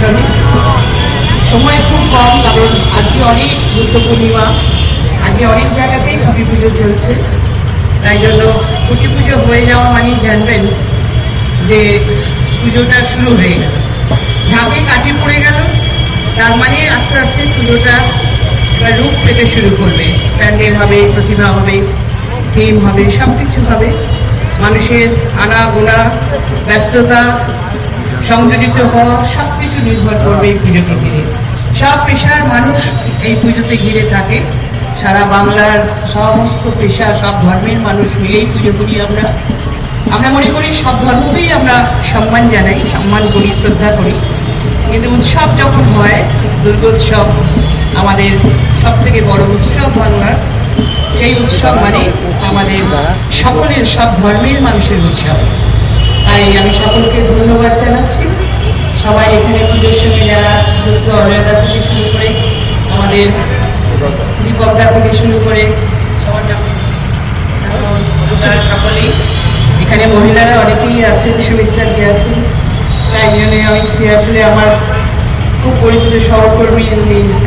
অনুষ্ঠানে। সময় খুব কম, কারণ আজকে অনেক বুদ্ধ পূর্ণিমা, আজকে অনেক জায়গাতেই খুঁটি পুজো চলছে। তাই জন্য খুঁটি পুজো হয়ে যাওয়া মানেই জানবেন যে পুজোটা শুরু হয়ে গেল, ঢাকে কাঠি পড়ে গেল, তার মানে আস্তে আস্তে পুজোটা এবার রূপ পেতে শুরু করবে। প্যান্ডেল হবে, প্রতিমা হবে, থিম হবে, সব কিছু হবে। মানুষের আনাগোনা, ব্যস্ততা, সংযোজিত হওয়া সব কিছু নির্ভর করবে এই পুজোকে ঘিরে। সব পেশার মানুষ এই পুজোতে ঘিরে থাকে। সারা বাংলার সমস্ত পেশা, সব ধর্মের মানুষ মিলেই পুজো করি আমরা। আমরা মনে করি সব ধর্মকেই আমরা সম্মান জানাই, সম্মান করি, শ্রদ্ধা করি। কিন্তু উৎসব যখন হয়, দুর্গোৎসব আমাদের সব থেকে বড় উৎসব বাংলার, সেই উৎসব মানে আমাদের সকলের, সব ধর্মের মানুষের উৎসব। তাই আমি সকলকে ধন্যবাদ জানাচ্ছি। সবাই এখানে পুজোর সঙ্গে যারা যুক্ত, অজয়দা থেকে শুরু করে আমাদের দীপকদা থেকে শুরু করে তারা সকলেই এখানে, মহিলারা অনেকেই আছেন, সুমিত্রাদি আছেন, একজনে অমিত্রী আসলে আমার খুব পরিচিত সহকর্মী,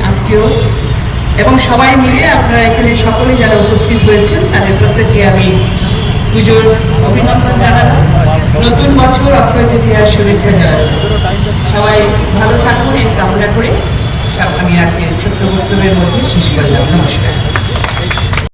আত্মীয়, এবং সবাই মিলে আপনারা এখানে সকলে যারা উপস্থিত হয়েছেন তাদের প্রত্যেককে আমি পুজোর অভিনন্দন জানালাম, নতুন বছর অক্ষয় তৃতীয়ার শুভেচ্ছা জানালাম। সবাই ভালো থাকুন এই কামনা করে আমি আজকে ছোট্ট বক্তব্যের মধ্যে শেষ করলাম। নমস্কার।